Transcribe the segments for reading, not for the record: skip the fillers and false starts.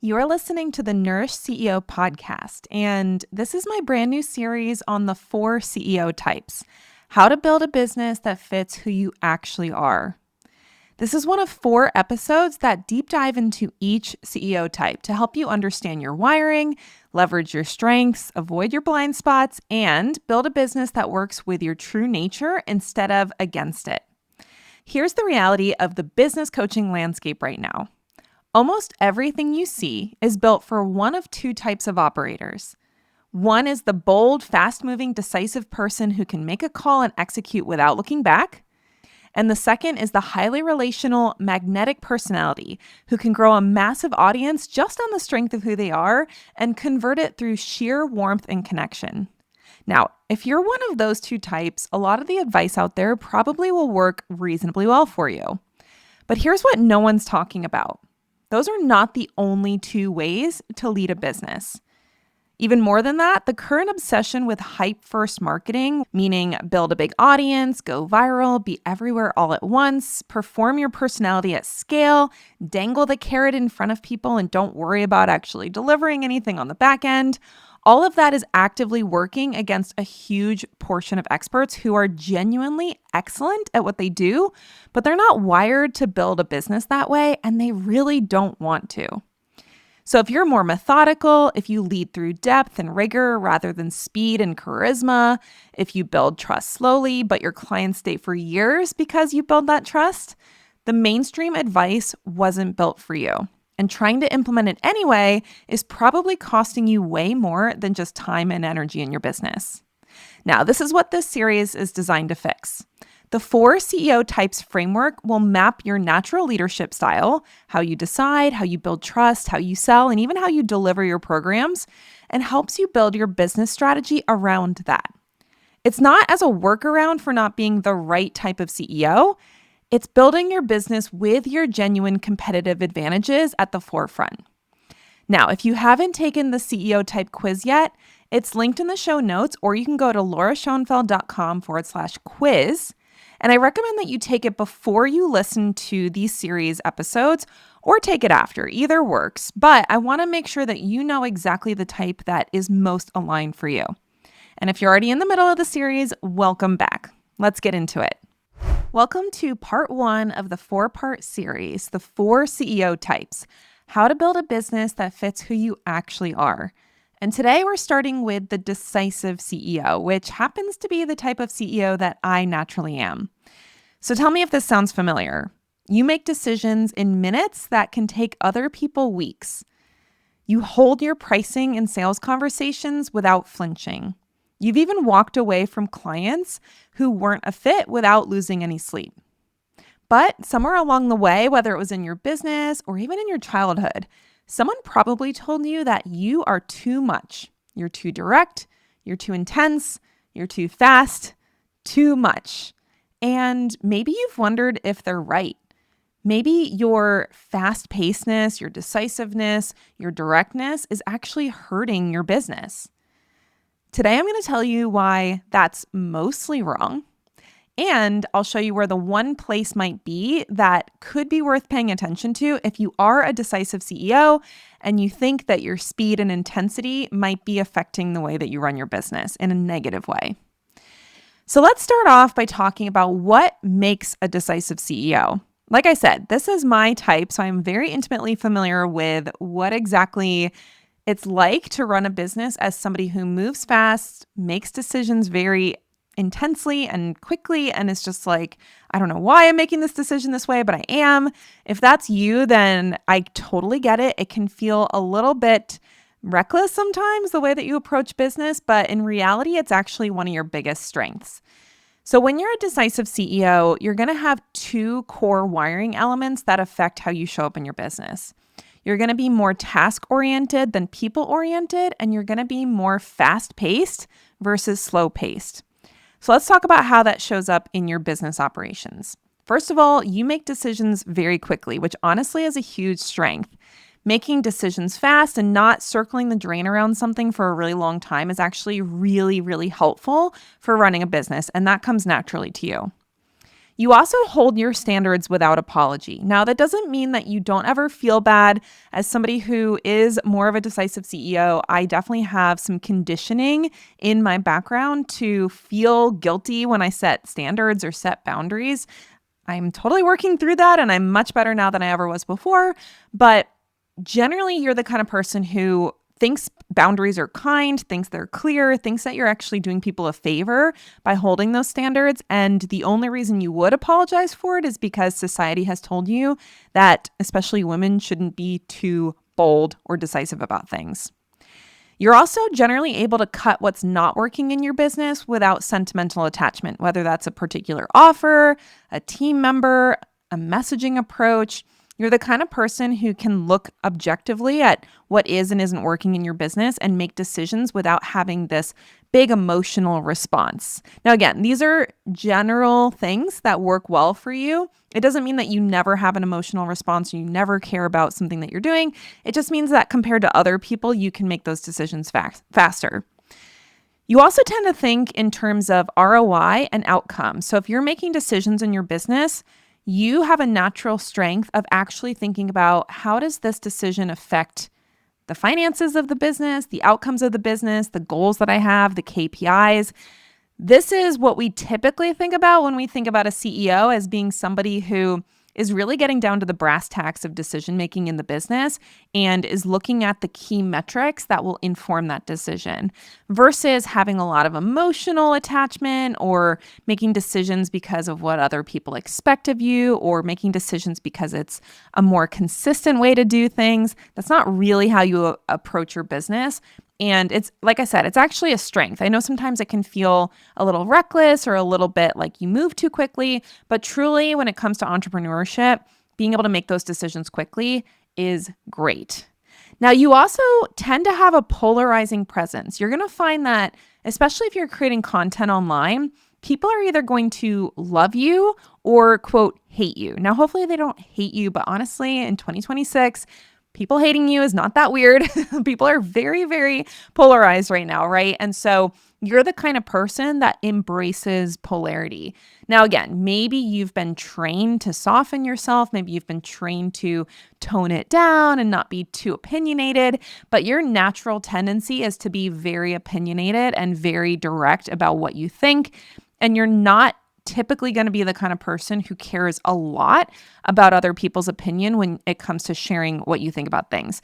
You're listening to the Nourished CEO Podcast, and this is my brand new series on the 4 CEO types, how to build a business that fits who you actually are. This is one of 4 episodes that deep dive into each CEO type to help you understand your wiring, leverage your strengths, avoid your blind spots, and build a business that works with your true nature instead of against it. Here's the reality of the business coaching landscape right now. Almost everything you see is built for one of 2 types of operators. One is the bold, fast-moving, decisive person who can make a call and execute without looking back. And the second is the highly relational, magnetic personality who can grow a massive audience just on the strength of who they are and convert it through sheer warmth and connection. Now, if you're one of those 2 types, a lot of the advice out there probably will work reasonably well for you. But here's what no one's talking about. Those are not the only 2 ways to lead a business. Even more than that, the current obsession with hype-first marketing, meaning build a big audience, go viral, be everywhere all at once, perform your personality at scale, dangle the carrot in front of people, and don't worry about actually delivering anything on the back end. All of that is actively working against a huge portion of experts who are genuinely excellent at what they do, but they're not wired to build a business that way, and they really don't want to. So if you're more methodical, if you lead through depth and rigor rather than speed and charisma, if you build trust slowly, but your clients stay for years because you build that trust, the mainstream advice wasn't built for you. And trying to implement it anyway is probably costing you way more than just time and energy in your business. Now, this is what this series is designed to fix. The 4 CEO types framework will map your natural leadership style, how you decide, how you build trust, how you sell, and even how you deliver your programs, and helps you build your business strategy around that. It's not as a workaround for not being the right type of CEO. It's building your business with your genuine competitive advantages at the forefront. Now, if you haven't taken the CEO type quiz yet, it's linked in the show notes, or you can go to lauraschoenfeld.com/quiz. And I recommend that you take it before you listen to these series episodes or take it after. Either works, but I want to make sure that you know exactly the type that is most aligned for you. And if you're already in the middle of the series, welcome back. Let's get into it. Welcome to part 1 of the 4-part series, the 4 CEO types, how to build a business that fits who you actually are. And today we're starting with the Decisive CEO, which happens to be the type of CEO that I naturally am. So tell me if this sounds familiar. You make decisions in minutes that can take other people weeks. You hold your pricing and sales conversations without flinching. You've even walked away from clients who weren't a fit without losing any sleep. But somewhere along the way, whether it was in your business or even in your childhood, someone probably told you that you are too much. You're too direct, you're too intense, you're too fast, too much. And maybe you've wondered if they're right. Maybe your fast-pacedness, your decisiveness, your directness is actually hurting your business. Today, I'm going to tell you why that's mostly wrong, and I'll show you where the one place might be that could be worth paying attention to if you are a decisive CEO and you think that your speed and intensity might be affecting the way that you run your business in a negative way. So let's start off by talking about what makes a decisive CEO. Like I said, this is my type, so I'm very intimately familiar with what exactly it's like to run a business as somebody who moves fast, makes decisions very intensely and quickly, and is just like, I don't know why I'm making this decision this way, but I am. If that's you, then I totally get it. It can feel a little bit reckless sometimes, the way that you approach business, but in reality, it's actually one of your biggest strengths. So when you're a decisive CEO, you're going to have 2 core wiring elements that affect how you show up in your business. You're going to be more task-oriented than people-oriented, and you're going to be more fast-paced versus slow-paced. So let's talk about how that shows up in your business operations. First of all, you make decisions very quickly, which honestly is a huge strength. Making decisions fast and not circling the drain around something for a really long time is actually really, really helpful for running a business, and that comes naturally to you. You also hold your standards without apology. Now, that doesn't mean that you don't ever feel bad. As somebody who is more of a decisive CEO, I definitely have some conditioning in my background to feel guilty when I set standards or set boundaries. I'm totally working through that, and I'm much better now than I ever was before. But generally, you're the kind of person who thinks boundaries are kind, thinks they're clear, thinks that you're actually doing people a favor by holding those standards. And the only reason you would apologize for it is because society has told you that especially women shouldn't be too bold or decisive about things. You're also generally able to cut what's not working in your business without sentimental attachment, whether that's a particular offer, a team member, a messaging approach. You're the kind of person who can look objectively at what is and isn't working in your business and make decisions without having this big emotional response. Now, again, these are general things that work well for you. It doesn't mean that you never have an emotional response or you never care about something that you're doing. It just means that compared to other people, you can make those decisions faster. You also tend to think in terms of ROI and outcome. So if you're making decisions in your business, you have a natural strength of actually thinking about how does this decision affect the finances of the business, the outcomes of the business, the goals that I have, the KPIs. This is what we typically think about when we think about a CEO as being somebody who is really getting down to the brass tacks of decision making in the business and is looking at the key metrics that will inform that decision versus having a lot of emotional attachment or making decisions because of what other people expect of you or making decisions because it's a more consistent way to do things. That's not really how you approach your business. And it's, like I said, it's actually a strength. I know sometimes it can feel a little reckless or a little bit like you move too quickly, but truly when it comes to entrepreneurship, being able to make those decisions quickly is great. Now, you also tend to have a polarizing presence. You're going to find that, especially if you're creating content online, people are either going to love you or, quote, hate you. Now, hopefully they don't hate you, but honestly, in 2026, people hating you is not that weird. People are very, very polarized right now, right? And so you're the kind of person that embraces polarity. Now, again, maybe you've been trained to soften yourself. Maybe you've been trained to tone it down and not be too opinionated, but your natural tendency is to be very opinionated and very direct about what you think. And you're not typically going to be the kind of person who cares a lot about other people's opinion when it comes to sharing what you think about things.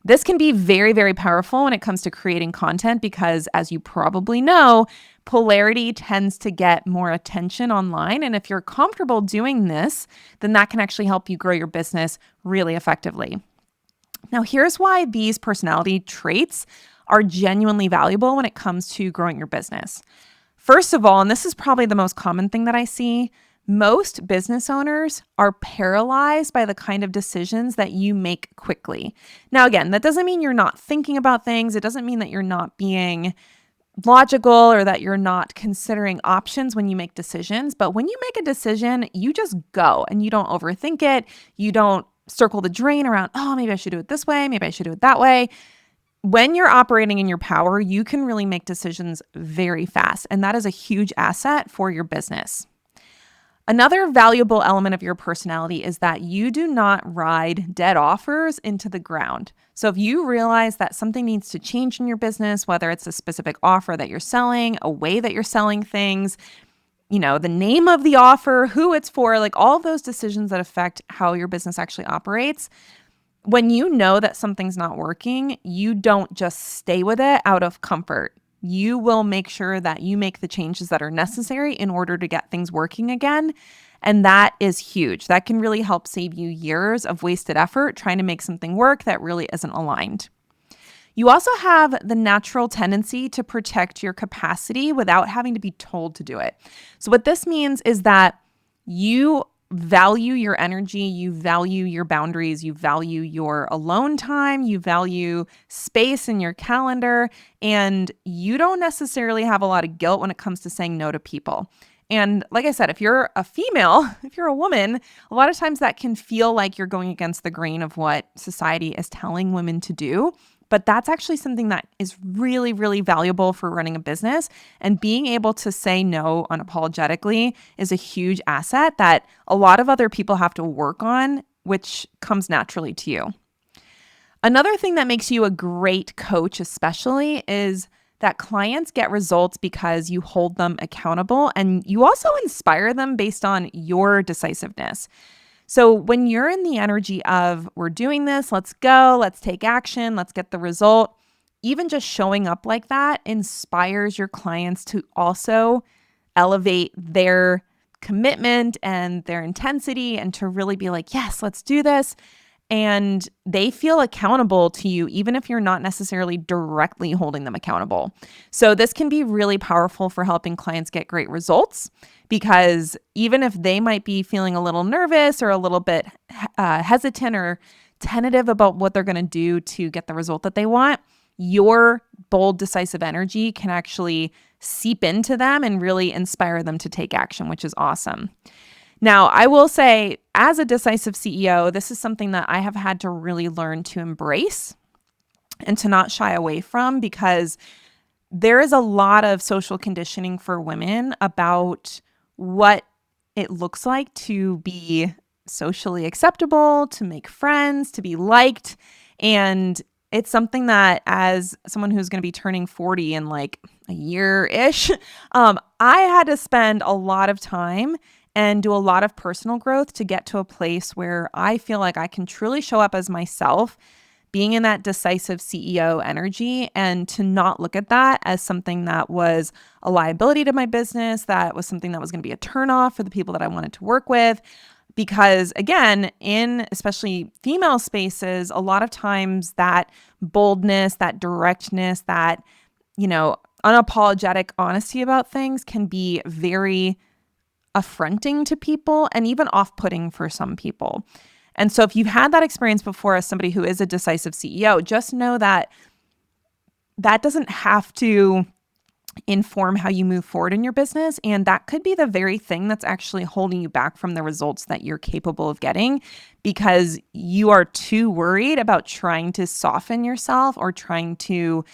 This can be very, very powerful when it comes to creating content because, as you probably know, polarity tends to get more attention online. And if you're comfortable doing this, then that can actually help you grow your business really effectively. Now, here's why these personality traits are genuinely valuable when it comes to growing your business. First of all, and this is probably the most common thing that I see, most business owners are paralyzed by the kind of decisions that you make quickly. Now, again, that doesn't mean you're not thinking about things. It doesn't mean that you're not being logical or that you're not considering options when you make decisions. But when you make a decision, you just go and you don't overthink it. You don't circle the drain around, oh, maybe I should do it this way. Maybe I should do it that way. When you're operating in your power, you can really make decisions very fast, and that is a huge asset for your business. Another valuable element of your personality is that you do not ride dead offers into the ground. So if you realize that something needs to change in your business, whether it's a specific offer that you're selling, a way that you're selling things, the name of the offer, who it's for, like all of those decisions that affect how your business actually operates, when you know that something's not working, you don't just stay with it out of comfort. You will make sure that you make the changes that are necessary in order to get things working again. And that is huge. That can really help save you years of wasted effort trying to make something work that really isn't aligned. You also have the natural tendency to protect your capacity without having to be told to do it. So what this means is that you value your energy, you value your boundaries, you value your alone time, you value space in your calendar, and you don't necessarily have a lot of guilt when it comes to saying no to people. And like I said, if you're a female, if you're a woman, a lot of times that can feel like you're going against the grain of what society is telling women to do. But that's actually something that is really, really valuable for running a business. And being able to say no unapologetically is a huge asset that a lot of other people have to work on, which comes naturally to you. Another thing that makes you a great coach, especially, is that clients get results because you hold them accountable and you also inspire them based on your decisiveness. So when you're in the energy of, we're doing this, let's go, let's take action, let's get the result, even just showing up like that inspires your clients to also elevate their commitment and their intensity and to really be like, yes, let's do this. And they feel accountable to you, even if you're not necessarily directly holding them accountable. So this can be really powerful for helping clients get great results, because even if they might be feeling a little nervous or a little bit hesitant or tentative about what they're going to do to get the result that they want, your bold, decisive energy can actually seep into them and really inspire them to take action, which is awesome. Now, I will say, as a decisive CEO, this is something that I have had to really learn to embrace and to not shy away from, because there is a lot of social conditioning for women about what it looks like to be socially acceptable, to make friends, to be liked. And it's something that, as someone who's going to be turning 40 in like a year-ish, I had to spend a lot of time and do a lot of personal growth to get to a place where I feel like I can truly show up as myself, being in that decisive CEO energy, and to not look at that as something that was a liability to my business, that was something that was going to be a turnoff for the people that I wanted to work with. Because again, in especially female spaces, a lot of times that boldness, that directness, that, unapologetic honesty about things can be very affronting to people and even off-putting for some people. And so if you've had that experience before as somebody who is a decisive CEO, just know that that doesn't have to inform how you move forward in your business. And that could be the very thing that's actually holding you back from the results that you're capable of getting, because you are too worried about trying to soften yourself or trying to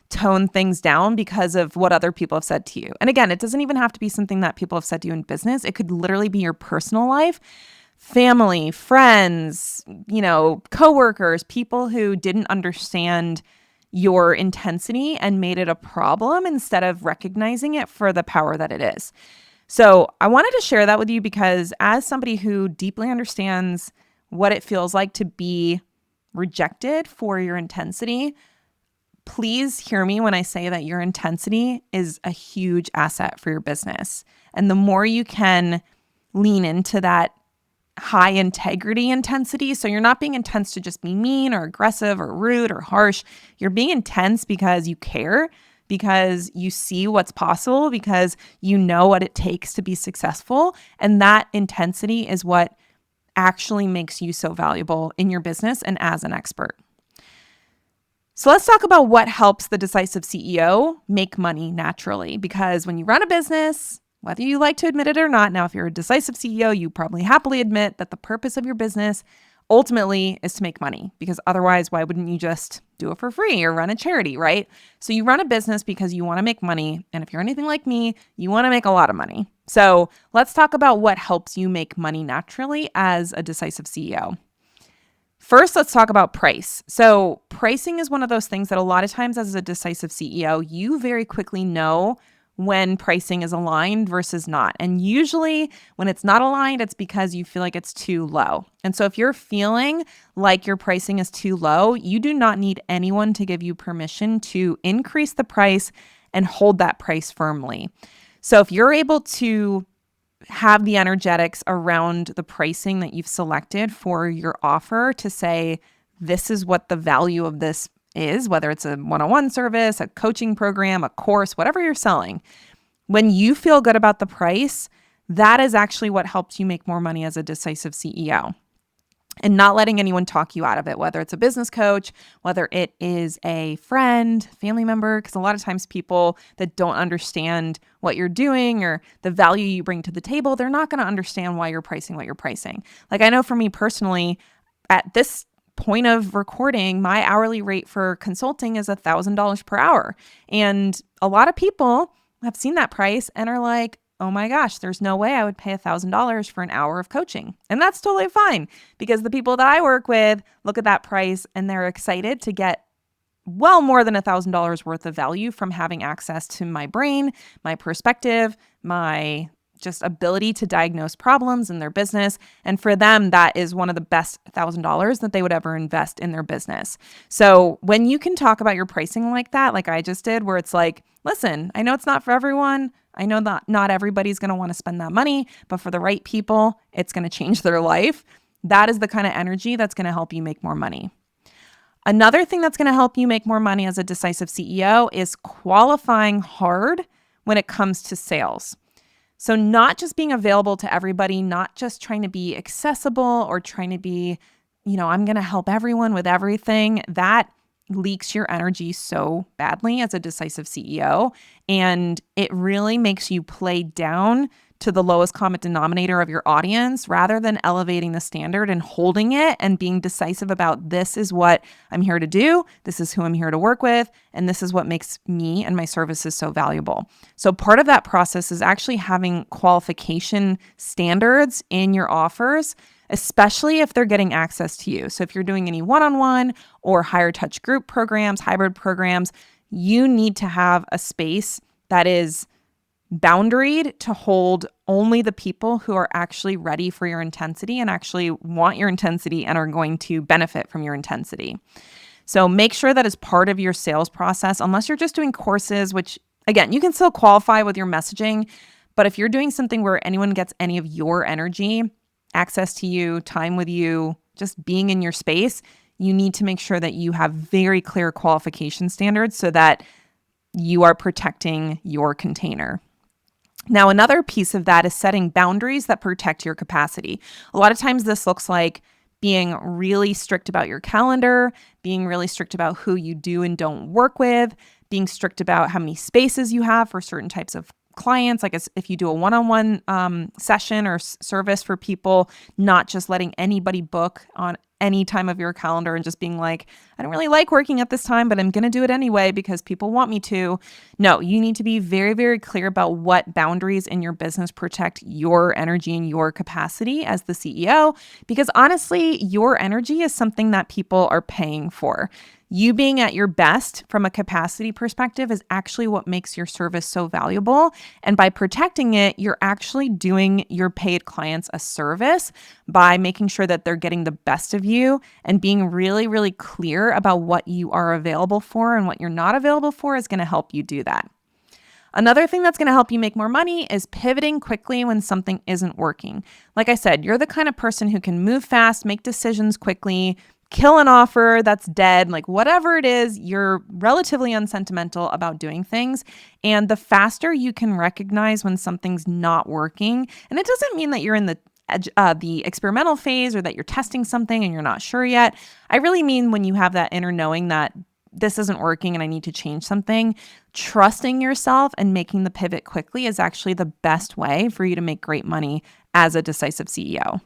tone things down because of what other people have said to you. And again, it doesn't even have to be something that people have said to you in business. It could literally be your personal life, family, friends, coworkers, people who didn't understand your intensity and made it a problem instead of recognizing it for the power that it is. So I wanted to share that with you, because as somebody who deeply understands what it feels like to be rejected for your intensity, please hear me when I say that your intensity is a huge asset for your business. And the more you can lean into that high integrity intensity, so you're not being intense to just be mean or aggressive or rude or harsh. You're being intense because you care, because you see what's possible, because you know what it takes to be successful. And that intensity is what actually makes you so valuable in your business and as an expert. So let's talk about what helps the decisive CEO make money naturally, because when you run a business, whether you like to admit it or not, now if you're a decisive CEO, you probably happily admit that the purpose of your business ultimately is to make money, because otherwise, why wouldn't you just do it for free or run a charity, right? So you run a business because you want to make money. And if you're anything like me, you want to make a lot of money. So let's talk about what helps you make money naturally as a decisive CEO. First, let's talk about price. So pricing is one of those things that a lot of times as a decisive CEO, you very quickly know when pricing is aligned versus not. And usually when it's not aligned, it's because you feel like it's too low. And so if you're feeling like your pricing is too low, you do not need anyone to give you permission to increase the price and hold that price firmly. So if you're able to have the energetics around the pricing that you've selected for your offer to say, this is what the value of this is, whether it's a one-on-one service, a coaching program, a course, whatever you're selling, when you feel good about the price, that is actually what helps you make more money as a decisive CEO. And not letting anyone talk you out of it, whether it's a business coach, whether it is a friend, family member, because a lot of times people that don't understand what you're doing or the value you bring to the table, they're not going to understand why you're pricing what you're pricing. Like I know for me personally, at this point of recording, my hourly rate for consulting is $1,000 per hour. And a lot of people have seen that price and are like, oh my gosh, there's no way I would pay $1,000 for an hour of coaching. And that's totally fine, because the people that I work with look at that price and they're excited to get well more than $1,000 worth of value from having access to my brain, my perspective, my just ability to diagnose problems in their business. And for them, that is one of the best $1,000 that they would ever invest in their business. So when you can talk about your pricing like that, like I just did, where it's like, listen, I know it's not for everyone. I know that not everybody's going to want to spend that money, but for the right people, it's going to change their life. That is the kind of energy that's going to help you make more money. Another thing that's going to help you make more money as a decisive CEO is qualifying hard when it comes to sales. So not just being available to everybody, not just trying to be accessible or trying to be, I'm going to help everyone with everything. That leaks your energy so badly as a decisive CEO. And it really makes you play down to the lowest common denominator of your audience rather than elevating the standard and holding it and being decisive about, this is what I'm here to do, this is who I'm here to work with, and this is what makes me and my services so valuable. So part of that process is actually having qualification standards in your offers, especially if they're getting access to you. So if you're doing any one-on-one or higher touch group programs, hybrid programs, you need to have a space that is boundaried to hold only the people who are actually ready for your intensity and actually want your intensity and are going to benefit from your intensity. So make sure that as part of your sales process, unless you're just doing courses, which again, you can still qualify with your messaging, but if you're doing something where anyone gets any of your energy, access to you, time with you, just being in your space, you need to make sure that you have very clear qualification standards so that you are protecting your container. Now, another piece of that is setting boundaries that protect your capacity. A lot of times this looks like being really strict about your calendar, being really strict about who you do and don't work with, being strict about how many spaces you have for certain types of clients, like if you do a one-on-one session or service for people, not just letting anybody book on any time of your calendar and just being like, I don't really like working at this time, but I'm going to do it anyway because people want me to. No, you need to be very, very clear about what boundaries in your business protect your energy and your capacity as the CEO, because honestly, your energy is something that people are paying for. You being at your best from a capacity perspective is actually what makes your service so valuable. And by protecting it, you're actually doing your paid clients a service by making sure that they're getting the best of you and being really, really clear about what you are available for and what you're not available for is going to help you do that. Another thing that's going to help you make more money is pivoting quickly when something isn't working. Like I said, you're the kind of person who can move fast, make decisions quickly, kill an offer that's dead, like whatever it is, you're relatively unsentimental about doing things. And the faster you can recognize when something's not working, and it doesn't mean that you're in the experimental phase or that you're testing something and you're not sure yet. I really mean when you have that inner knowing that this isn't working and I need to change something, trusting yourself and making the pivot quickly is actually the best way for you to make great money as a decisive CEO.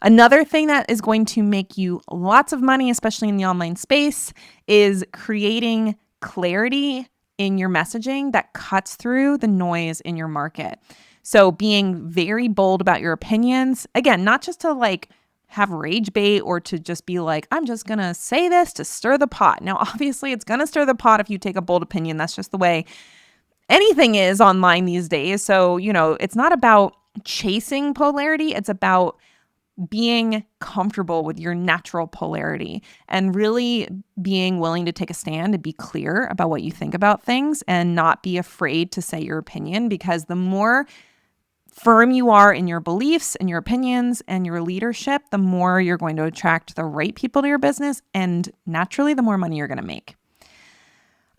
Another thing that is going to make you lots of money, especially in the online space, is creating clarity in your messaging that cuts through the noise in your market. So being very bold about your opinions, again, not just to like have rage bait or to just be like, I'm just going to say this to stir the pot. Now, obviously, it's going to stir the pot if you take a bold opinion. That's just the way anything is online these days. So, it's not about chasing polarity. It's about being comfortable with your natural polarity and really being willing to take a stand and be clear about what you think about things and not be afraid to say your opinion, because the more firm you are in your beliefs and your opinions and your leadership, the more you're going to attract the right people to your business, and naturally, the more money you're going to make.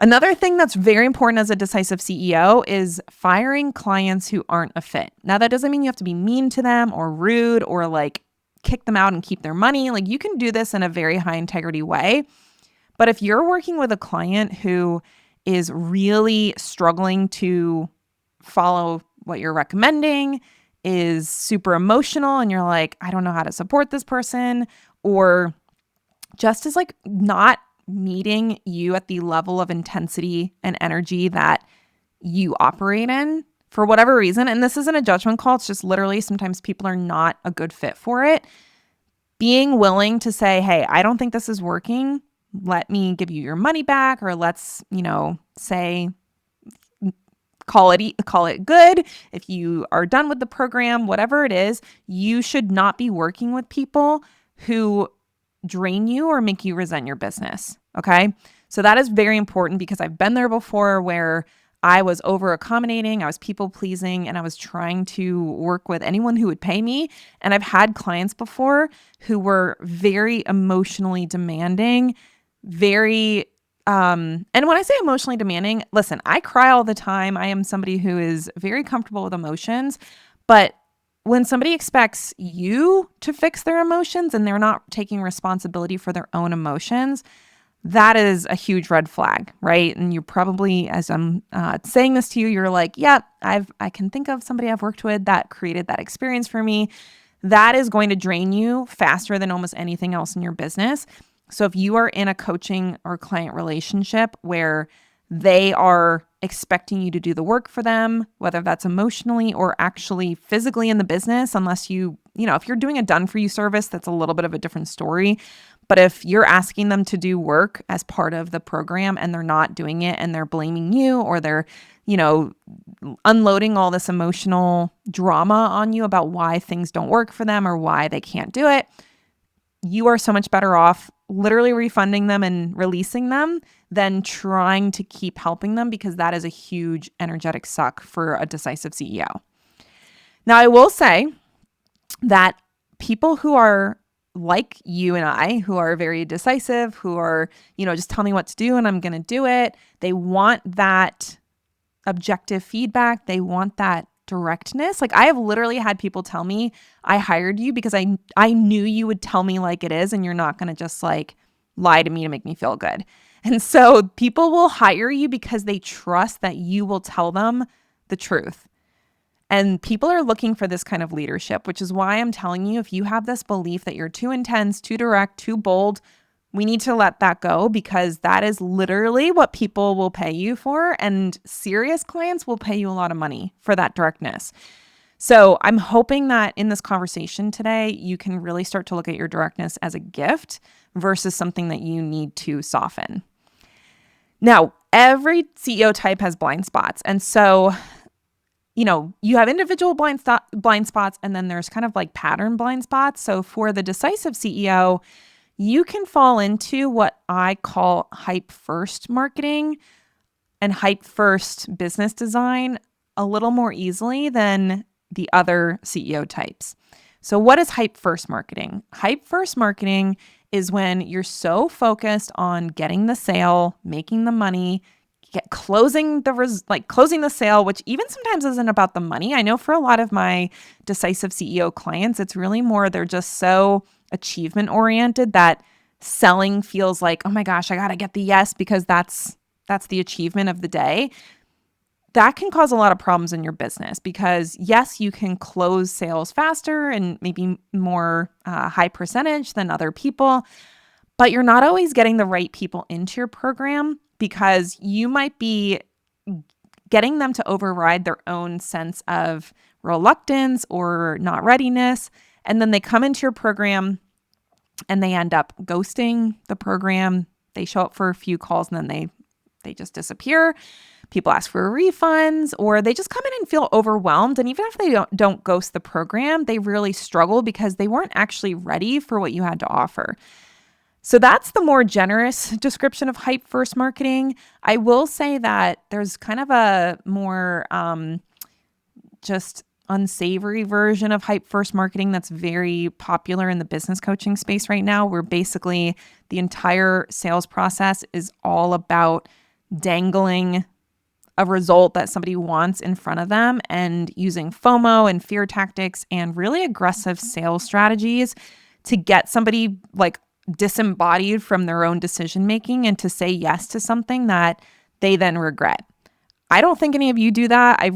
Another thing that's very important as a decisive CEO is firing clients who aren't a fit. Now, that doesn't mean you have to be mean to them or rude or like kick them out and keep their money. Like, you can do this in a very high integrity way. But if you're working with a client who is really struggling to follow what you're recommending, is super emotional, and you're like, I don't know how to support this person, or just is like not meeting you at the level of intensity and energy that you operate in for whatever reason. And this isn't a judgment call. It's just literally sometimes people are not a good fit for it. Being willing to say, hey, I don't think this is working. Let me give you your money back, or let's, say, call it good. If you are done with the program, whatever it is, you should not be working with people who drain you or make you resent your business. Okay. So that is very important, because I've been there before where I was over accommodating, I was people pleasing, and I was trying to work with anyone who would pay me. And I've had clients before who were very emotionally demanding, and when I say emotionally demanding, listen, I cry all the time. I am somebody who is very comfortable with emotions, but when somebody expects you to fix their emotions and they're not taking responsibility for their own emotions, that is a huge red flag, right? And you're probably, as I'm saying this to you, you're like, yeah, I can think of somebody I've worked with that created that experience for me. That is going to drain you faster than almost anything else in your business. So if you are in a coaching or client relationship where they are expecting you to do the work for them, whether that's emotionally or actually physically in the business, unless if you're doing a done for you service, that's a little bit of a different story. But if you're asking them to do work as part of the program and they're not doing it and they're blaming you, or they're, unloading all this emotional drama on you about why things don't work for them or why they can't do it, you are so much better off literally refunding them and releasing them than trying to keep helping them, because that is a huge energetic suck for a decisive CEO. Now, I will say that people who are like you and I, who are very decisive, who are, just tell me what to do and I'm going to do it. They want that objective feedback. They want that directness. Like, I have literally had people tell me, I hired you because I knew you would tell me like it is, and you're not going to just like lie to me to make me feel good. And so people will hire you because they trust that you will tell them the truth. And people are looking for this kind of leadership, which is why I'm telling you, if you have this belief that you're too intense, too direct, too bold, we need to let that go, because that is literally what people will pay you for. And serious clients will pay you a lot of money for that directness. So I'm hoping that in this conversation today, you can really start to look at your directness as a gift versus something that you need to soften. Now, every CEO type has blind spots. And so, you have individual blind spots, and then there's kind of like pattern blind spots. So for the decisive CEO, you can fall into what I call hype first marketing and hype first business design a little more easily than the other CEO types. So what is hype first marketing? Hype first marketing is when you're so focused on getting the sale, making the money, closing the sale, which even sometimes isn't about the money. I know for a lot of my decisive CEO clients, it's really more they're just so achievement oriented that selling feels like, oh my gosh, I got to get the yes because that's the achievement of the day. That can cause a lot of problems in your business, because yes, you can close sales faster and maybe more high percentage than other people, but you're not always getting the right people into your program, because you might be getting them to override their own sense of reluctance or not readiness. And then they come into your program and they end up ghosting the program. They show up for a few calls and then they just disappear. People ask for refunds, or they just come in and feel overwhelmed. And even if they don't ghost the program, they really struggle because they weren't actually ready for what you had to offer. So that's the more generous description of hype first marketing. I will say that there's kind of a more just unsavory version of hype first marketing that's very popular in the business coaching space right now, where basically the entire sales process is all about dangling a result that somebody wants in front of them and using FOMO and fear tactics and really aggressive sales strategies to get somebody like disembodied from their own decision making and to say yes to something that they then regret. I don't think any of you do that. I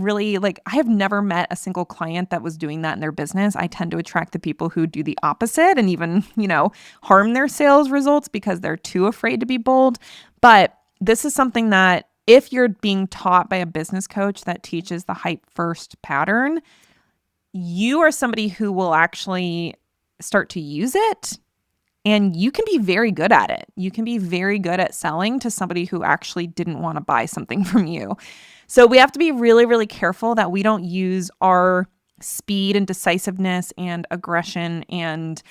have never met a single client that was doing that in their business. I tend to attract the people who do the opposite and even, harm their sales results because they're too afraid to be bold. But this is something that if you're being taught by a business coach that teaches the hype first pattern, you are somebody who will actually start to use it. And you can be very good at it. You can be very good at selling to somebody who actually didn't want to buy something from you. So we have to be really, really careful that we don't use our speed and decisiveness and aggression and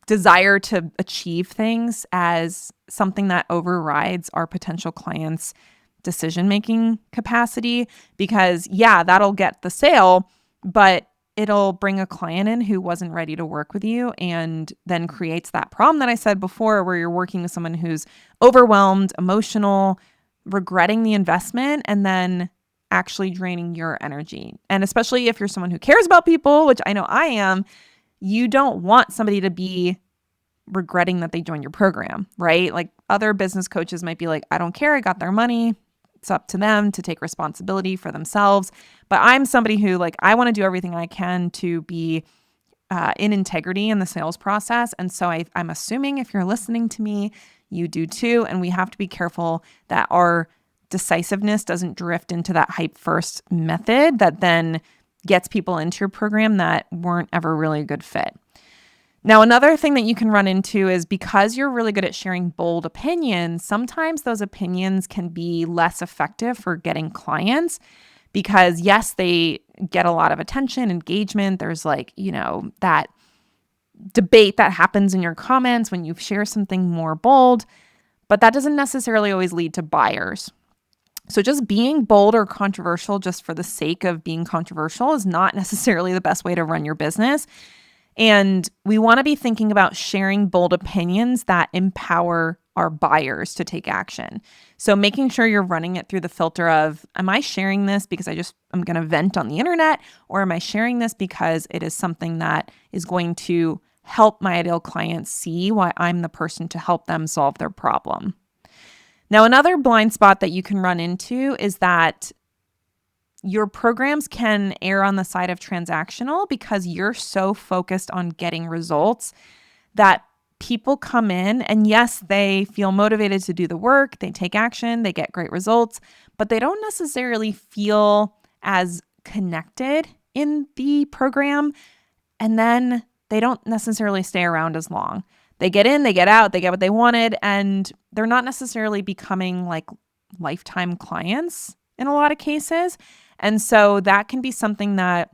desire to achieve things as something that overrides our potential clients' decision-making capacity. Because that'll get the sale, but it'll bring a client in who wasn't ready to work with you and then creates that problem that I said before where you're working with someone who's overwhelmed, emotional, regretting the investment, and then actually draining your energy. And especially if you're someone who cares about people, which I know I am, you don't want somebody to be regretting that they joined your program, right? Like other business coaches might be like, I don't care, I got their money. It's up to them to take responsibility for themselves. But I'm somebody who I want to do everything I can to be in integrity in the sales process. And so I'm assuming if you're listening to me, you do too. And we have to be careful that our decisiveness doesn't drift into that hype first method that then gets people into your program that weren't ever really a good fit. Now, another thing that you can run into is because you're really good at sharing bold opinions, sometimes those opinions can be less effective for getting clients because, yes, they get a lot of attention, engagement. There's that debate that happens in your comments when you share something more bold, but that doesn't necessarily always lead to buyers. So just being bold or controversial just for the sake of being controversial is not necessarily the best way to run your business. And we want to be thinking about sharing bold opinions that empower our buyers to take action. So making sure you're running it through the filter of, am I sharing this because I'm going to vent on the internet, or am I sharing this because it is something that is going to help my ideal clients see why I'm the person to help them solve their problem? Now, another blind spot that you can run into is that your programs can err on the side of transactional because you're so focused on getting results that people come in and yes, they feel motivated to do the work, they take action, they get great results, but they don't necessarily feel as connected in the program. And then they don't necessarily stay around as long. They get in, they get out, they get what they wanted, and they're not necessarily becoming lifetime clients in a lot of cases. And so that can be something that,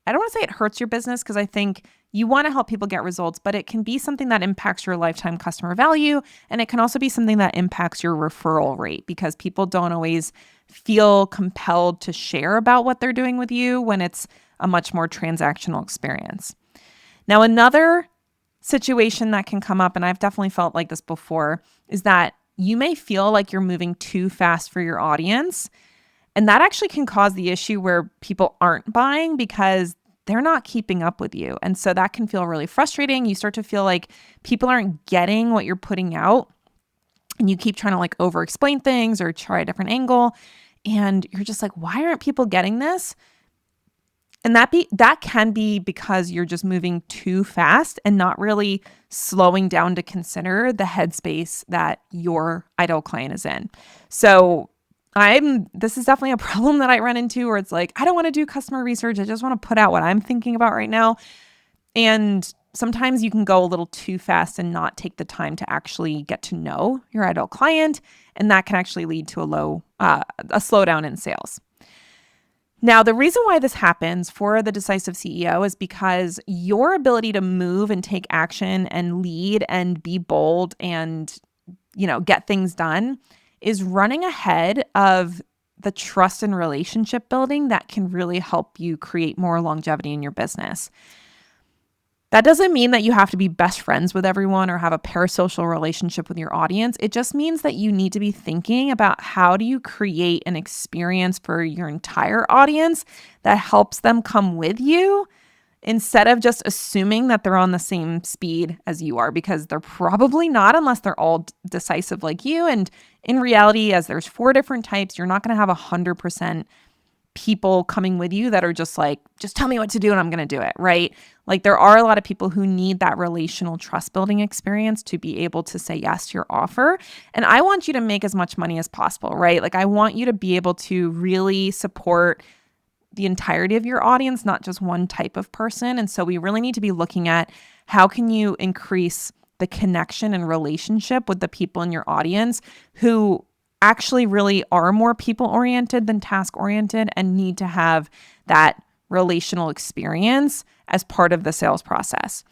I don't want to say it hurts your business because I think you want to help people get results, but it can be something that impacts your lifetime customer value. And it can also be something that impacts your referral rate because people don't always feel compelled to share about what they're doing with you when it's a much more transactional experience. Now, another situation that can come up, and I've definitely felt like this before, is that you may feel like you're moving too fast for your audience. And that actually can cause the issue where people aren't buying because they're not keeping up with you. And so that can feel really frustrating. You start to feel like people aren't getting what you're putting out. And you keep trying to over explain things or try a different angle. And you're just like, why aren't people getting this? And that can be because you're just moving too fast and not really slowing down to consider the headspace that your ideal client is in. So this is definitely a problem that I run into where it's like, I don't want to do customer research. I just want to put out what I'm thinking about right now. And sometimes you can go a little too fast and not take the time to actually get to know your ideal client. And that can actually lead to a slowdown in sales. Now, the reason why this happens for the Decisive CEO is because your ability to move and take action and lead and be bold and, get things done is running ahead of the trust and relationship building that can really help you create more longevity in your business. That doesn't mean that you have to be best friends with everyone or have a parasocial relationship with your audience. It just means that you need to be thinking about how do you create an experience for your entire audience that helps them come with you instead of just assuming that they're on the same speed as you are, because they're probably not unless they're all decisive like you. And in reality, as there's 4 different types, you're not going to have 100% people coming with you that are just like, just tell me what to do and I'm going to do it, right? Like there are a lot of people who need that relational trust building experience to be able to say yes to your offer. And I want you to make as much money as possible, right? Like I want you to be able to really support the entirety of your audience, not just one type of person. And so we really need to be looking at how can you increase the connection and relationship with the people in your audience who actually really are more people-oriented than task-oriented and need to have that relational experience as part of the sales process.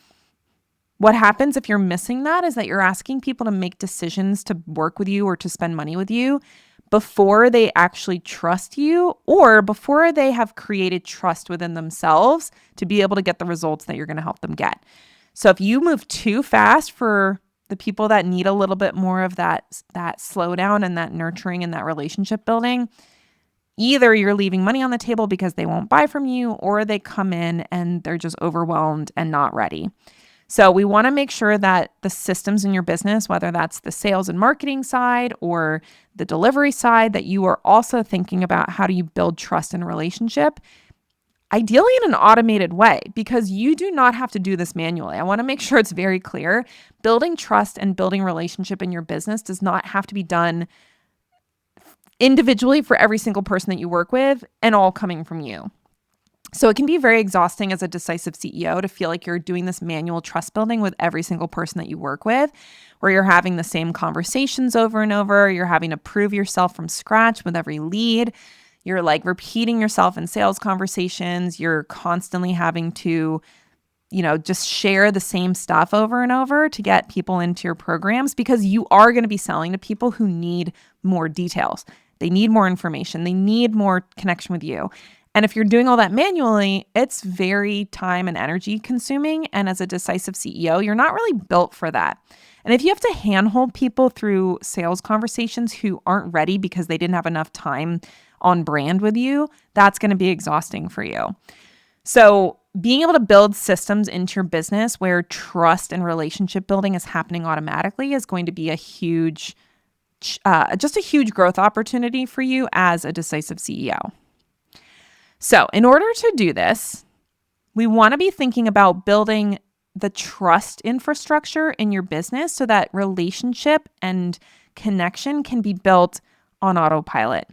What happens if you're missing that is that you're asking people to make decisions to work with you or to spend money with you before they actually trust you or before they have created trust within themselves to be able to get the results that you're going to help them get. So if you move too fast for the people that need a little bit more of that slowdown and that nurturing and that relationship building, either you're leaving money on the table because they won't buy from you, or they come in and they're just overwhelmed and not ready. So we want to make sure that the systems in your business, whether that's the sales and marketing side or the delivery side, that you are also thinking about how do you build trust in a relationship, ideally in an automated way, because you do not have to do this manually. I want to make sure it's very clear. Building trust and building relationship in your business does not have to be done individually for every single person that you work with and all coming from you. So it can be very exhausting as a decisive CEO to feel like you're doing this manual trust building with every single person that you work with, where you're having the same conversations over and over. You're having to prove yourself from scratch with every lead. You're like repeating yourself in sales conversations. You're constantly having to, just share the same stuff over and over to get people into your programs, because you are going to be selling to people who need more details. They need more information. They need more connection with you. And if you're doing all that manually, it's very time and energy consuming. And as a decisive CEO, you're not really built for that. And if you have to handhold people through sales conversations who aren't ready because they didn't have enough time on brand with you, that's going to be exhausting for you. So being able to build systems into your business where trust and relationship building is happening automatically is going to be a huge growth opportunity for you as a decisive CEO. So in order to do this, we want to be thinking about building the trust infrastructure in your business so that relationship and connection can be built on autopilot.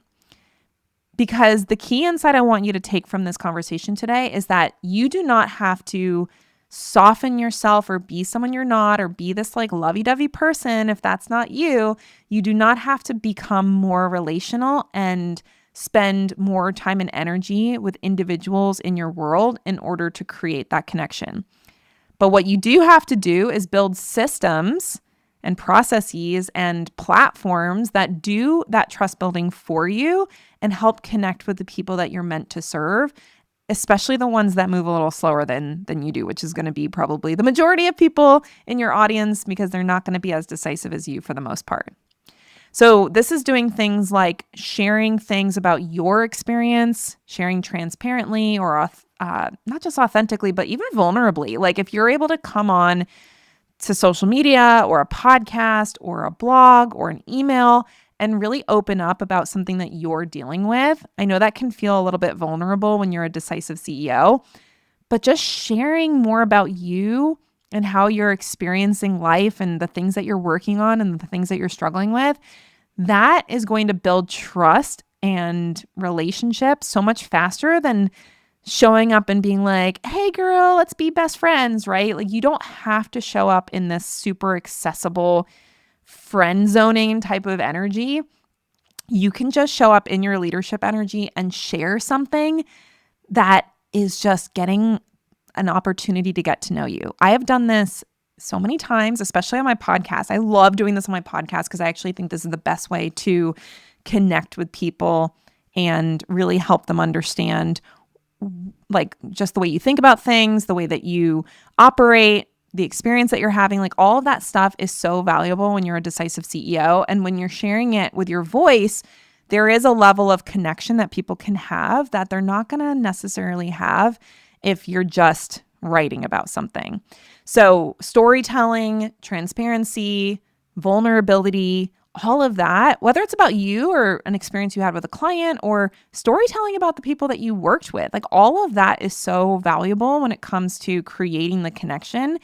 Because the key insight I want you to take from this conversation today is that you do not have to soften yourself or be someone you're not, or be this like lovey-dovey person if that's not you. You do not have to become more relational and spend more time and energy with individuals in your world in order to create that connection. But what you do have to do is build systems and processes and platforms that do that trust building for you and help connect with the people that you're meant to serve, especially the ones that move a little slower than you do, which is going to be probably the majority of people in your audience, because they're not going to be as decisive as you for the most part. So this is doing things like sharing things about your experience, sharing transparently or not just authentically, but even vulnerably. Like if you're able to come on to social media or a podcast or a blog or an email and really open up about something that you're dealing with. I know that can feel a little bit vulnerable when you're a decisive CEO, but just sharing more about you and how you're experiencing life and the things that you're working on and the things that you're struggling with, that is going to build trust and relationships so much faster than showing up and being like, hey girl, let's be best friends, right? Like you don't have to show up in this super accessible friend zoning type of energy. You can just show up in your leadership energy and share something that is just getting an opportunity to get to know you. I have done this so many times, especially on my podcast. I love doing this on my podcast because I actually think this is the best way to connect with people and really help them understand like just the way you think about things, the way that you operate, the experience that you're having. Like all of that stuff is so valuable when you're a decisive CEO. And when you're sharing it with your voice, there is a level of connection that people can have that they're not going to necessarily have if you're just writing about something. So storytelling, transparency, vulnerability, all of that, whether it's about you or an experience you had with a client or storytelling about the people that you worked with, like all of that is so valuable when it comes to creating the connection.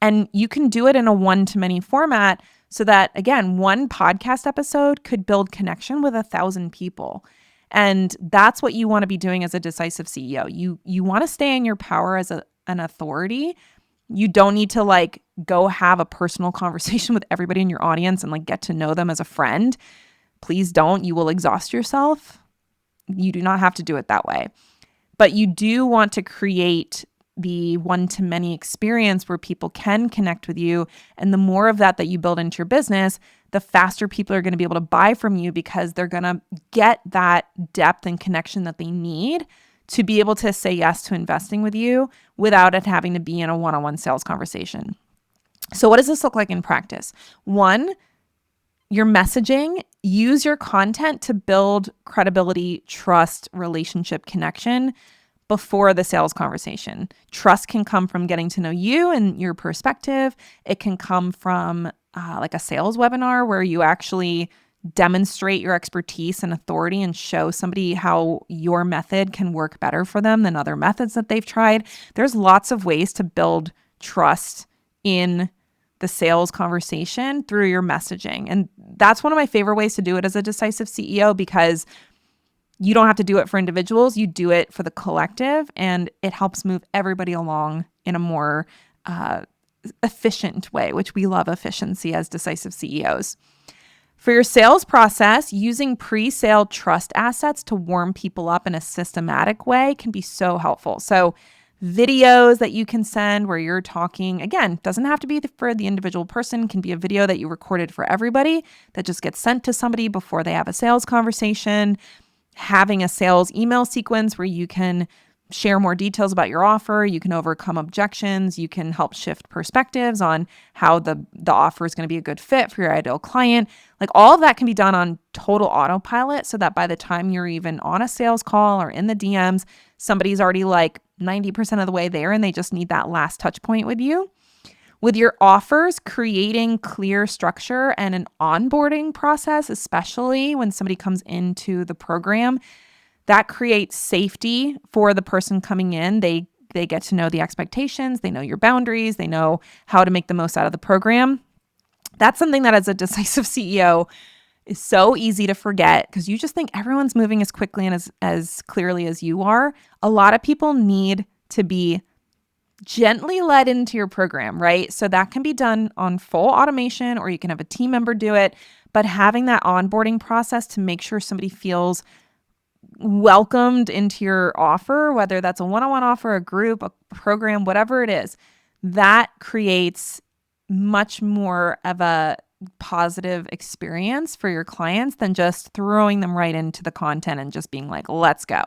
And you can do it in a one-to-many format so that, again, one podcast episode could build connection with 1,000 people. And that's what you want to be doing as a decisive CEO. You want to stay in your power as an authority. You don't need to like go have a personal conversation with everybody in your audience and like get to know them as a friend. Please don't. You will exhaust yourself. You do not have to do it that way. But you do want to create the one-to-many experience where people can connect with you. And the more of that you build into your business, the faster people are going to be able to buy from you because they're going to get that depth and connection that they need to be able to say yes to investing with you without it having to be in a one-on-one sales conversation. So what does this look like in practice? One, your messaging, use your content to build credibility, trust, relationship, connection before the sales conversation. Trust can come from getting to know you and your perspective. It can come from like a sales webinar where you actually demonstrate your expertise and authority and show somebody how your method can work better for them than other methods that they've tried. There's lots of ways to build trust in the sales conversation through your messaging. And that's one of my favorite ways to do it as a decisive CEO because you don't have to do it for individuals. You do it for the collective, and it helps move everybody along in a more efficient way, which we love efficiency as decisive CEOs. For your sales process, using pre-sale trust assets to warm people up in a systematic way can be so helpful. So videos that you can send where you're talking, again, doesn't have to be for the individual person, can be a video that you recorded for everybody that just gets sent to somebody before they have a sales conversation. Having a sales email sequence where you can share more details about your offer, you can overcome objections, you can help shift perspectives on how the offer is going to be a good fit for your ideal client. Like all of that can be done on total autopilot so that by the time you're even on a sales call or in the DMs, somebody's already like 90% of the way there and they just need that last touch point with you. With your offers, creating clear structure and an onboarding process, especially when somebody comes into the program, that creates safety for the person coming in. They get to know the expectations, they know your boundaries, they know how to make the most out of the program. That's something that as a decisive CEO is so easy to forget because you just think everyone's moving as quickly and as clearly as you are. A lot of people need to be gently led into your program, right? So that can be done on full automation or you can have a team member do it, but having that onboarding process to make sure somebody feels welcomed into your offer, whether that's a one-on-one offer, a group, a program, whatever it is, that creates much more of a positive experience for your clients than just throwing them right into the content and just being like, let's go.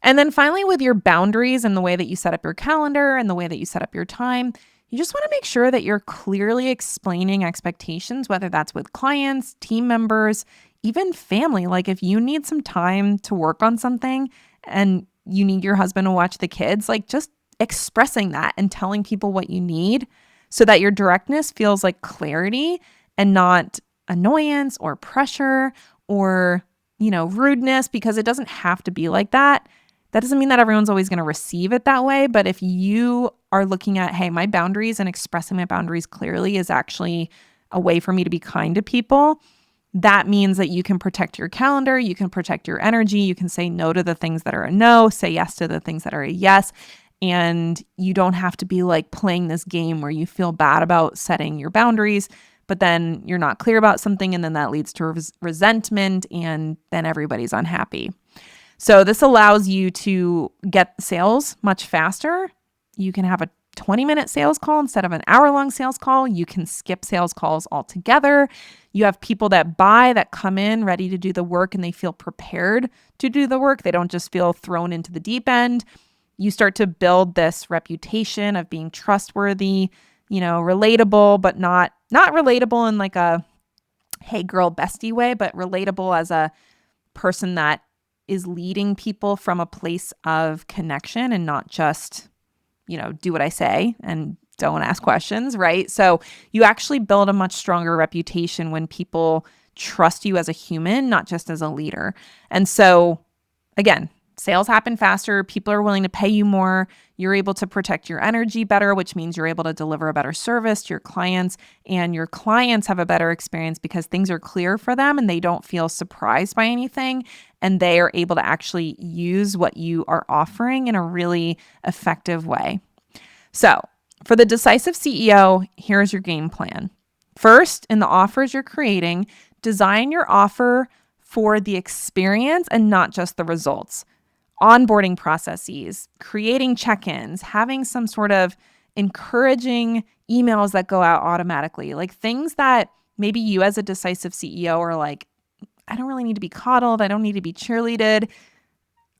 And then finally, with your boundaries and the way that you set up your calendar and the way that you set up your time, you just want to make sure that you're clearly explaining expectations, whether that's with clients, team members, even family. Like if you need some time to work on something and you need your husband to watch the kids, like just expressing that and telling people what you need so that your directness feels like clarity and not annoyance or pressure or, rudeness, because it doesn't have to be like that. That doesn't mean that everyone's always going to receive it that way. But if you are looking at, hey, my boundaries and expressing my boundaries clearly is actually a way for me to be kind to people, that means that you can protect your calendar, you can protect your energy, you can say no to the things that are a no, say yes to the things that are a yes. And you don't have to be like playing this game where you feel bad about setting your boundaries, but then you're not clear about something and then that leads to resentment and then everybody's unhappy. So this allows you to get sales much faster. You can have a 20-minute sales call instead of an hour-long sales call. You can skip sales calls altogether. You have people that buy, that come in ready to do the work and they feel prepared to do the work. They don't just feel thrown into the deep end. You start to build this reputation of being trustworthy, relatable, but not relatable in like a, hey girl bestie way, but relatable as a person that is leading people from a place of connection and not just do what I say and don't ask questions, right? So you actually build a much stronger reputation when people trust you as a human, not just as a leader. And so again, sales happen faster. People are willing to pay you more. You're able to protect your energy better, which means you're able to deliver a better service to your clients, and your clients have a better experience because things are clear for them and they don't feel surprised by anything. And they are able to actually use what you are offering in a really effective way. So for the Decisive CEO, here's your game plan. First, in the offers you're creating, design your offer for the experience and not just the results. Onboarding processes, creating check-ins, having some sort of encouraging emails that go out automatically, like things that maybe you as a Decisive CEO are like, I don't really need to be coddled. I don't need to be cheerleaded.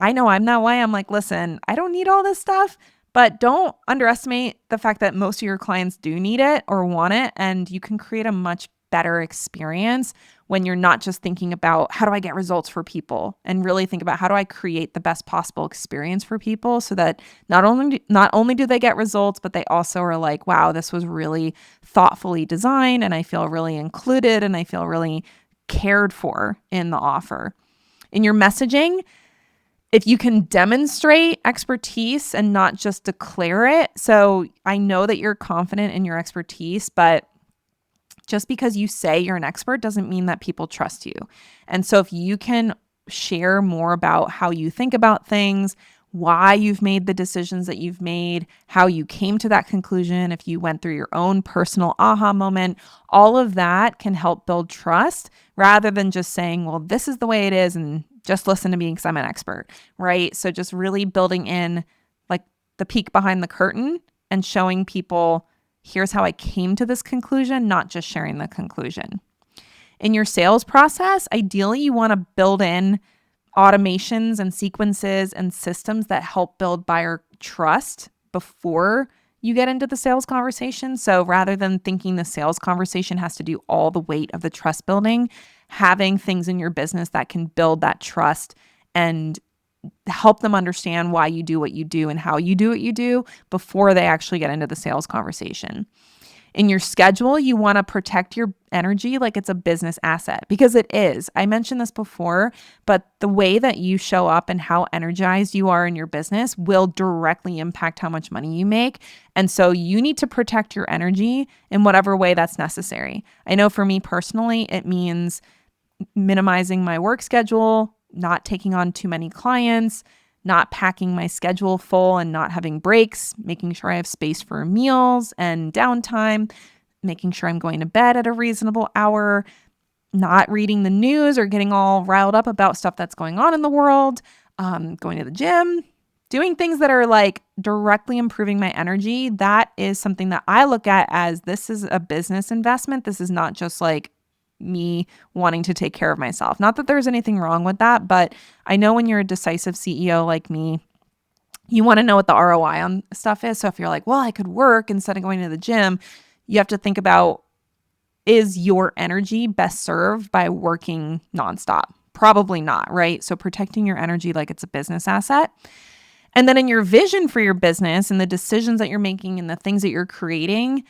I know I'm that way. I'm like, listen, I don't need all this stuff. But don't underestimate the fact that most of your clients do need it or want it, and you can create a much better experience when you're not just thinking about how do I get results for people, and really think about how do I create the best possible experience for people so that not only do they get results, but they also are like, wow, this was really thoughtfully designed and I feel really included and I feel really cared for in the offer. In your messaging, if you can demonstrate expertise and not just declare it. So I know that you're confident in your expertise, but just because you say you're an expert doesn't mean that people trust you. And so if you can share more about how you think about things, why you've made the decisions that you've made, how you came to that conclusion, if you went through your own personal aha moment, all of that can help build trust rather than just saying, well, this is the way it is and just listen to me because I'm an expert, right? So just really building in like the peek behind the curtain and showing people, here's how I came to this conclusion, not just sharing the conclusion. In your sales process, ideally you want to build in automations and sequences and systems that help build buyer trust before you get into the sales conversation. So rather than thinking the sales conversation has to do all the weight of the trust building, having things in your business that can build that trust and help them understand why you do what you do and how you do what you do before they actually get into the sales conversation. In your schedule, you want to protect your energy like it's a business asset, because it is. I mentioned this before, but the way that you show up and how energized you are in your business will directly impact how much money you make. And so you need to protect your energy in whatever way that's necessary. I know for me personally, it means minimizing my work schedule, not taking on too many clients, not packing my schedule full and not having breaks, making sure I have space for meals and downtime, making sure I'm going to bed at a reasonable hour, not reading the news or getting all riled up about stuff that's going on in the world, going to the gym, doing things that are like directly improving my energy. That is something that I look at as this is a business investment. This is not just like me wanting to take care of myself. Not that there's anything wrong with that, but I know when you're a Decisive CEO like me, you want to know what the ROI on stuff is. So if you're like, well, I could work instead of going to the gym, you have to think about, is your energy best served by working nonstop? Probably not, right? So protecting your energy like it's a business asset. And then in your vision for your business and the decisions that you're making and the things that you're creating,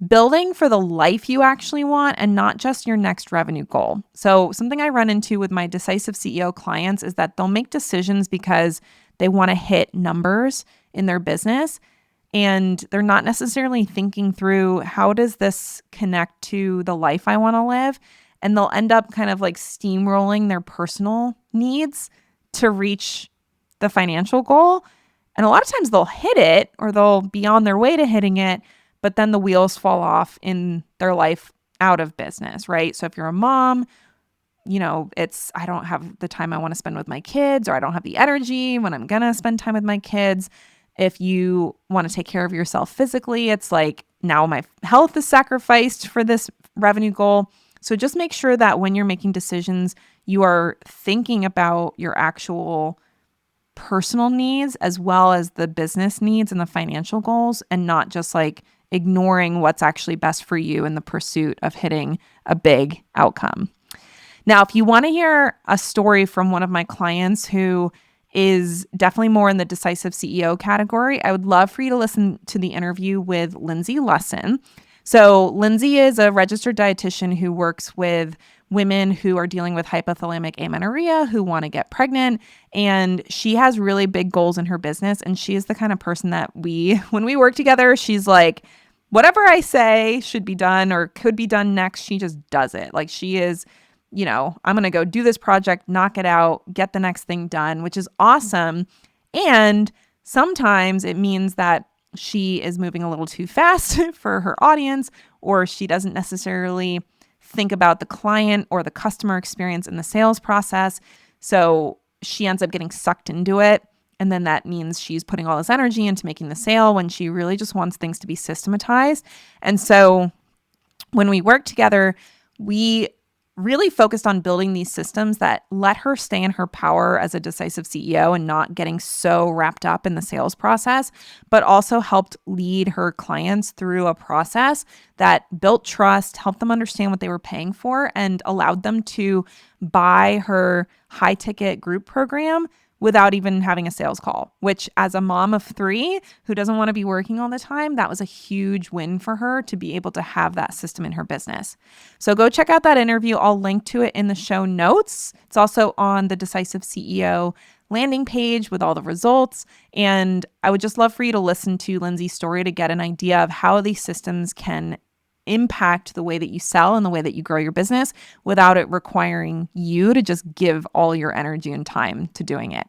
building for the life you actually want and not just your next revenue goal. So something I run into with my Decisive CEO clients is that they'll make decisions because they want to hit numbers in their business, and they're not necessarily thinking through, how does this connect to the life I want to live? And they'll end up kind of like steamrolling their personal needs to reach the financial goal. And a lot of times they'll hit it or they'll be on their way to hitting it, but then the wheels fall off in their life out of business, right? So if you're a mom, I don't have the time I want to spend with my kids, or I don't have the energy when I'm going to spend time with my kids. If you want to take care of yourself physically, it's like now my health is sacrificed for this revenue goal. So just make sure that when you're making decisions, you are thinking about your actual personal needs as well as the business needs and the financial goals, and not just like ignoring what's actually best for you in the pursuit of hitting a big outcome. Now, if you want to hear a story from one of my clients who is definitely more in the Decisive CEO category. I would love for you to listen to the interview with Lindsay Lesson. So Lindsay is a registered dietitian who works with women who are dealing with hypothalamic amenorrhea, who want to get pregnant. And she has really big goals in her business. And she is the kind of person that when we work together, she's like, whatever I say should be done or could be done next, she just does it. Like she is, I'm going to go do this project, knock it out, get the next thing done, which is awesome. And sometimes it means that she is moving a little too fast for her audience, or she doesn't necessarily think about the client or the customer experience in the sales process. So she ends up getting sucked into it. And then that means she's putting all this energy into making the sale when she really just wants things to be systematized. And so when we work together, we really focused on building these systems that let her stay in her power as a decisive CEO and not getting so wrapped up in the sales process, but also helped lead her clients through a process that built trust, helped them understand what they were paying for, and allowed them to buy her high-ticket group program without even having a sales call, which as a mom of 3 who doesn't want to be working all the time, that was a huge win for her to be able to have that system in her business. So go check out that interview. I'll link to it in the show notes. It's also on the Decisive CEO landing page with all the results. And I would just love for you to listen to Lindsay's story to get an idea of how these systems can impact the way that you sell and the way that you grow your business without it requiring you to just give all your energy and time to doing it.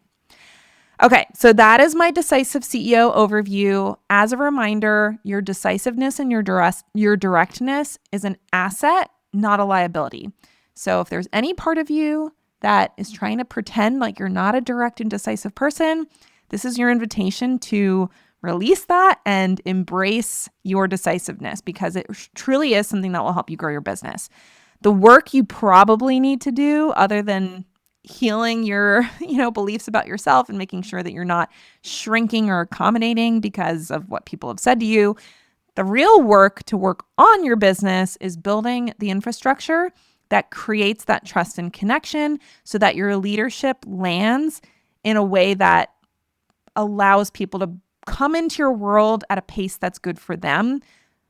Okay, so that is my Decisive CEO overview. As a reminder, your decisiveness and your directness is an asset, not a liability. So if there's any part of you that is trying to pretend like you're not a direct and decisive person, this is your invitation to release that and embrace your decisiveness, because it truly is something that will help you grow your business. The work you probably need to do, other than healing your, beliefs about yourself and making sure that you're not shrinking or accommodating because of what people have said to you, the real work to work on your business is building the infrastructure that creates that trust and connection so that your leadership lands in a way that allows people to come into your world at a pace that's good for them,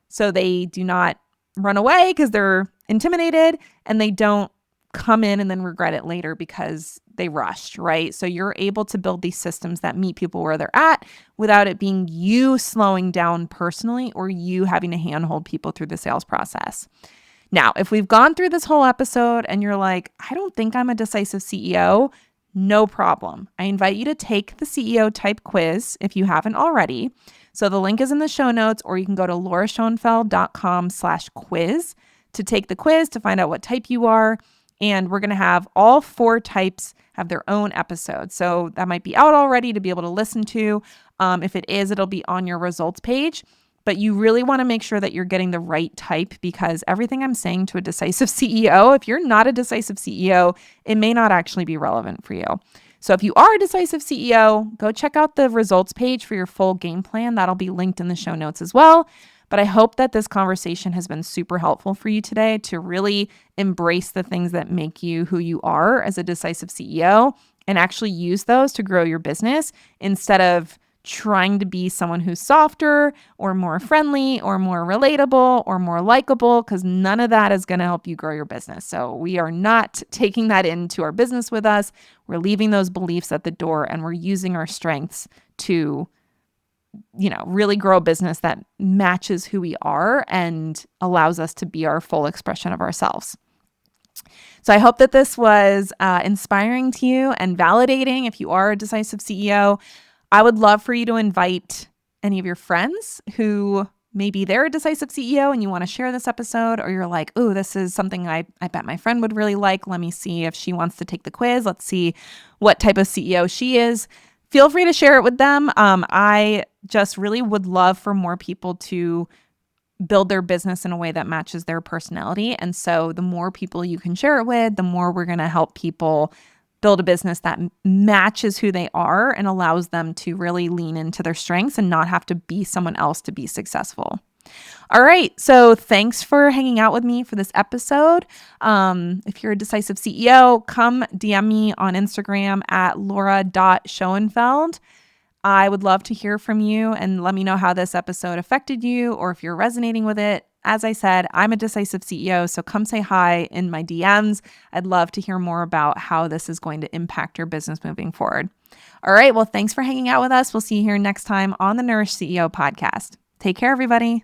so they do not run away because they're intimidated, and they don't come in and then regret it later because they rushed, right? So you're able to build these systems that meet people where they're at without it being you slowing down personally or you having to handhold people through the sales process. Now, if we've gone through this whole episode and you're like, I don't think I'm a decisive CEO, no problem. I invite you to take the CEO type quiz if you haven't already. So the link is in the show notes, or you can go to lauraschoenfeld.com/quiz to take the quiz to find out what type you are. And we're going to have all 4 types have their own episode. So that might be out already to be able to listen to. If it is, it'll be on your results page. But you really want to make sure that you're getting the right type, because everything I'm saying to a decisive CEO, if you're not a decisive CEO, it may not actually be relevant for you. So if you are a decisive CEO, go check out the results page for your full game plan. That'll be linked in the show notes as well. But I hope that this conversation has been super helpful for you today to really embrace the things that make you who you are as a decisive CEO and actually use those to grow your business instead of trying to be someone who's softer or more friendly or more relatable or more likable, because none of that is going to help you grow your business. So we are not taking that into our business with us. We're leaving those beliefs at the door, and we're using our strengths to, really grow a business that matches who we are and allows us to be our full expression of ourselves. So I hope that this was inspiring to you and validating if you are a decisive CEO. I would love for you to invite any of your friends who maybe they're a decisive CEO and you want to share this episode, or you're like, oh, this is something I bet my friend would really like. Let me see if she wants to take the quiz. Let's see what type of CEO she is. Feel free to share it with them. I just really would love for more people to build their business in a way that matches their personality. And so the more people you can share it with, the more we're going to help people build a business that matches who they are and allows them to really lean into their strengths and not have to be someone else to be successful. All right. So thanks for hanging out with me for this episode. If you're a Decisive CEO, come DM me on Instagram at laura.schoenfeld. I would love to hear from you and let me know how this episode affected you or if you're resonating with it. As I said, I'm a Decisive CEO, so come say hi in my DMs. I'd love to hear more about how this is going to impact your business moving forward. All right. Well, thanks for hanging out with us. We'll see you here next time on the Nourished CEO podcast. Take care, everybody.